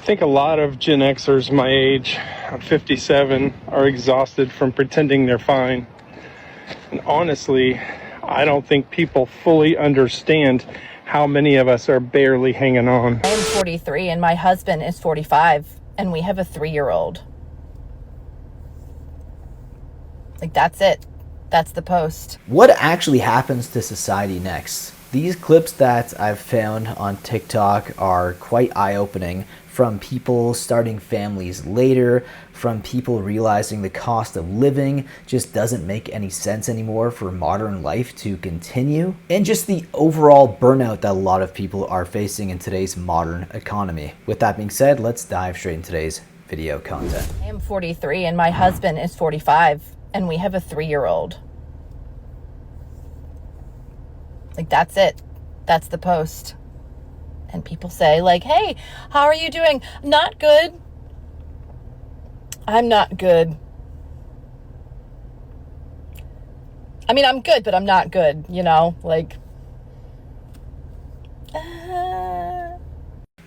think a lot of Gen Xers my age, I'm 57, are exhausted from pretending they're fine. And honestly, I don't think people fully understand how many of us are barely hanging on. I am 43 and my husband is 45 and we have a 3-year-old. Like, that's it. That's the post. What actually happens to society next? These clips that I've found on TikTok are quite eye-opening, from people starting families later, from people realizing the cost of living just doesn't make any sense anymore for modern life to continue, and just the overall burnout that a lot of people are facing in today's modern economy. With that being said, let's dive straight into today's video content. I am 43 and my husband is 45 and we have a 3-year-old. Like, that's it. That's the post. And people say, like, hey, how are you doing? Not good. I'm not good. I mean, I'm good, but I'm not good, you know? Like,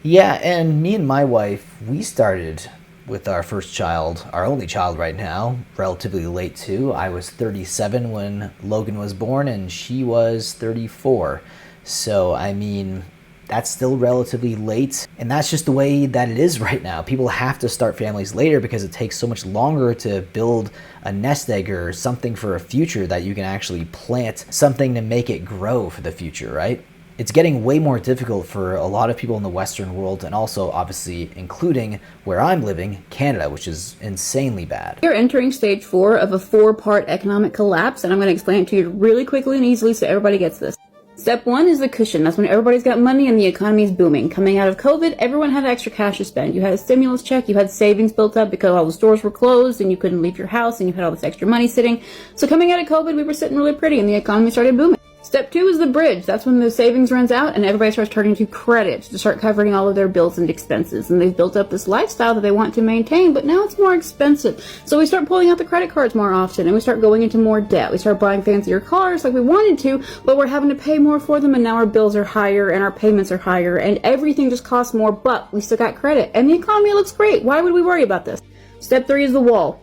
Yeah, and me and my wife, we started with our first child, our only child right now, relatively late too. I was 37 when Logan was born and she was 34. So, I mean, that's still relatively late, and that's just the way that it is right now. People have to start families later because it takes so much longer to build a nest egg or something for a future that you can actually plant something to make it grow for the future, right? It's getting way more difficult for a lot of people in the Western world, and also obviously including where I'm living, Canada, which is insanely bad. We're entering stage 4 of a 4-part economic collapse, and I'm going to explain it to you really quickly and easily so everybody gets this. Step 1 is the cushion. That's when everybody's got money and the economy's booming. Coming out of COVID, everyone had extra cash to spend. You had a stimulus check, you had savings built up because all the stores were closed and you couldn't leave your house and you had all this extra money sitting. So coming out of COVID, we were sitting really pretty and the economy started booming. Step 2 is the bridge. That's when the savings runs out and everybody starts turning to credit to start covering all of their bills and expenses. And they've built up this lifestyle that they want to maintain, but now it's more expensive. So we start pulling out the credit cards more often and we start going into more debt. We start buying fancier cars like we wanted to, but we're having to pay more for them, and now our bills are higher and our payments are higher and everything just costs more, but we still got credit and the economy looks great. Why would we worry about this? Step 3 is the wall.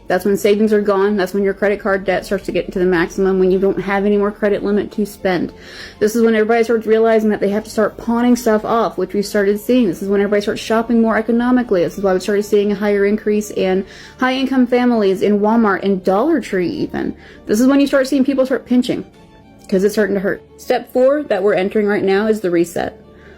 That's when savings are gone. That's when your credit card debt starts to get to the maximum, when you don't have any more credit limit to spend. This is when everybody starts realizing that they have to start pawning stuff off, which we started seeing. This is when everybody starts shopping more economically. This is why we started seeing a higher increase in high-income families, in Walmart, and Dollar Tree even. This is when you start seeing people start pinching, because it's starting to hurt. Step 4 that we're entering right now is the reset.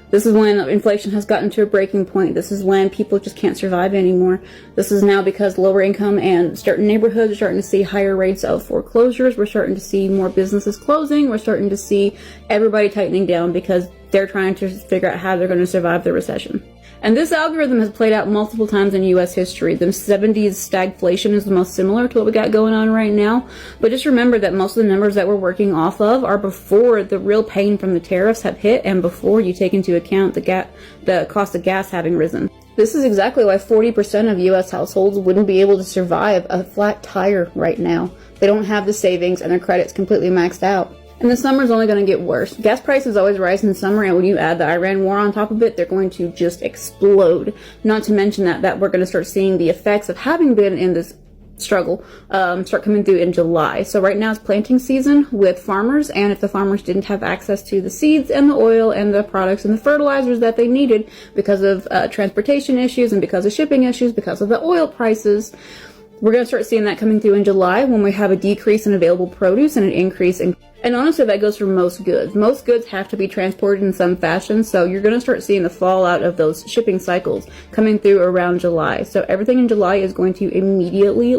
This is when inflation has gotten to a breaking point. This is when people just can't survive anymore. This is now because lower income and certain neighborhoods are starting to see higher rates of foreclosures. We're starting to see more businesses closing. We're starting to see everybody tightening down because they're trying to figure out how they're going to survive the recession. And this algorithm has played out multiple times in U.S. history. The 70s stagflation is the most similar to what we got going on right now. But just remember that most of the numbers that we're working off of are before the real pain from the tariffs have hit and before you take into account the cost of gas having risen. This is exactly why 40% of U.S. households wouldn't be able to survive a flat tire right now. They don't have the savings and their credit's completely maxed out. And the summer's only going to get worse. Gas prices always rise in the summer, and when you add the Iran war on top of it, they're going to just explode. Not to mention that we're going to start seeing the effects of having been in this struggle start coming through in July. So right now is planting season with farmers, and if the farmers didn't have access to the seeds and the oil and the products and the fertilizers that they needed because of transportation issues and because of shipping issues, because of the oil prices, we're going to start seeing that coming through in July when we have a decrease in available produce and an increase in... And honestly, that goes for most goods. Most goods have to be transported in some fashion, so you're going to start seeing the fallout of those shipping cycles coming through around July. So everything in July is going to immediately,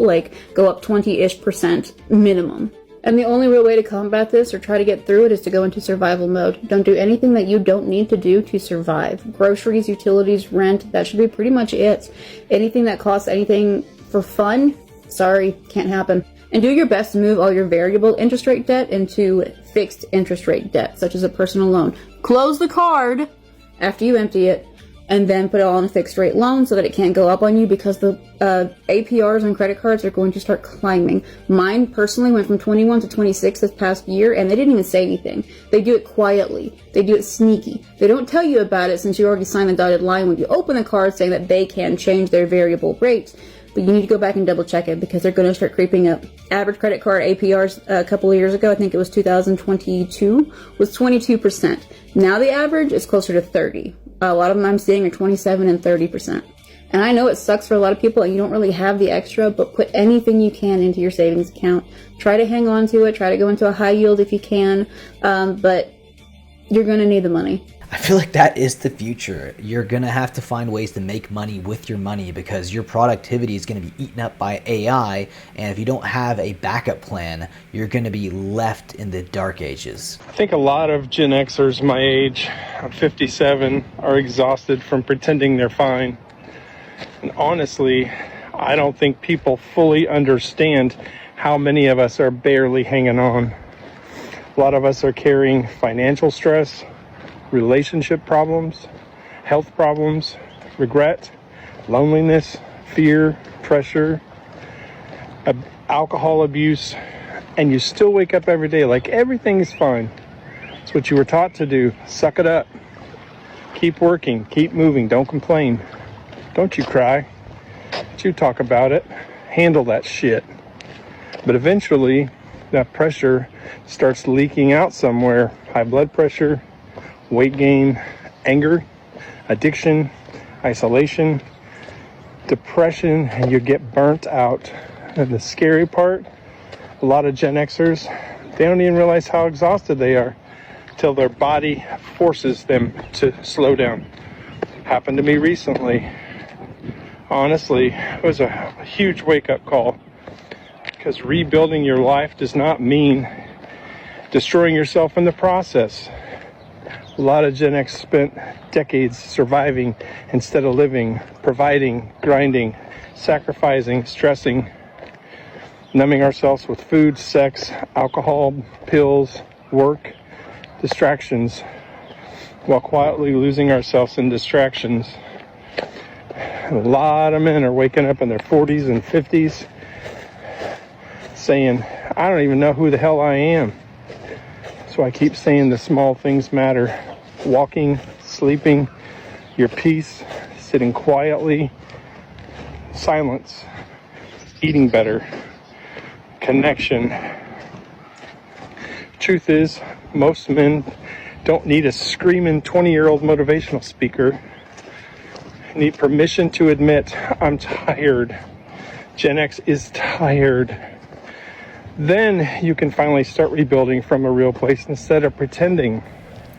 go up 20-ish% minimum. And the only real way to combat this or try to get through it is to go into survival mode. Don't do anything that you don't need to do to survive. Groceries, utilities, rent, that should be pretty much it. Anything that costs anything for fun, sorry, can't happen. And do your best to move all your variable interest rate debt into fixed interest rate debt, such as a personal loan. Close the card after you empty it. and then put it all on a fixed rate loan so that it can't go up on you, because the APRs on credit cards are going to start climbing. Mine personally went from 21 to 26 this past year, and they didn't even say anything. They do it quietly. They do it sneaky. They don't tell you about it since you already signed the dotted line when you open the card saying that they can change their variable rates. But you need to go back and double check it, because they're going to start creeping up. Average credit card APRs a couple of years ago, I think it was 2022, was 22%. Now the average is closer to 30. A lot of them I'm seeing are 27 and 30%. And I know it sucks for a lot of people and you don't really have the extra, but put anything you can into your savings account. Try to hang on to it. Try to go into a high yield if you can. But you're going to need the money. I feel like that is the future. You're going to have to find ways to make money with your money, because your productivity is going to be eaten up by AI. And if you don't have a backup plan, you're going to be left in the dark ages. I think a lot of Gen Xers my age, I'm 57, are exhausted from pretending they're fine. And honestly, I don't think people fully understand how many of us are barely hanging on. A lot of us are carrying financial stress, relationship problems, health problems, regret, loneliness, fear, pressure, alcohol abuse, and you still wake up every day like everything is fine. It's what you were taught to do. Suck it up. Keep working. Keep moving. Don't complain. Don't you cry. Don't you talk about it. Handle that shit. But eventually, that pressure starts leaking out somewhere. High blood pressure, weight gain, anger, addiction, isolation, depression, and you get burnt out. And the scary part, a lot of Gen Xers, they don't even realize how exhausted they are till their body forces them to slow down. Happened to me recently. Honestly, it was a huge wake-up call, because rebuilding your life does not mean destroying yourself in the process. A lot of Gen X spent decades surviving instead of living, providing, grinding, sacrificing, stressing, numbing ourselves with food, sex, alcohol, pills, work, distractions, while quietly losing ourselves in distractions. A lot of men are waking up in their 40s and 50s saying, I don't even know who the hell I am. So I keep saying the small things matter. Walking, sleeping, your peace, sitting quietly, silence, eating better, connection. Truth is, most men don't need a screaming 20-year-old motivational speaker. Need permission to admit, I'm tired. Gen X is tired. Then you can finally start rebuilding from a real place instead of pretending.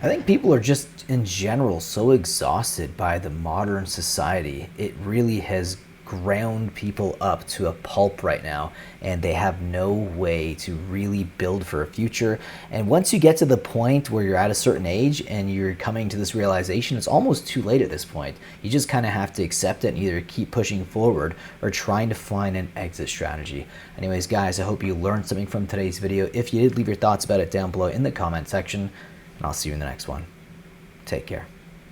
I think people are just in general so exhausted by the modern society. It really has ground people up to a pulp right now, and they have no way to really build for a future. And once you get to the point where you're at a certain age and you're coming to this realization, it's almost too late at this point. You just kind of have to accept it and either keep pushing forward or trying to find an exit strategy. Anyways, guys, I hope you learned something from today's video. If you did, leave your thoughts about it down below in the comment section, and I'll see you in the next one. Take care.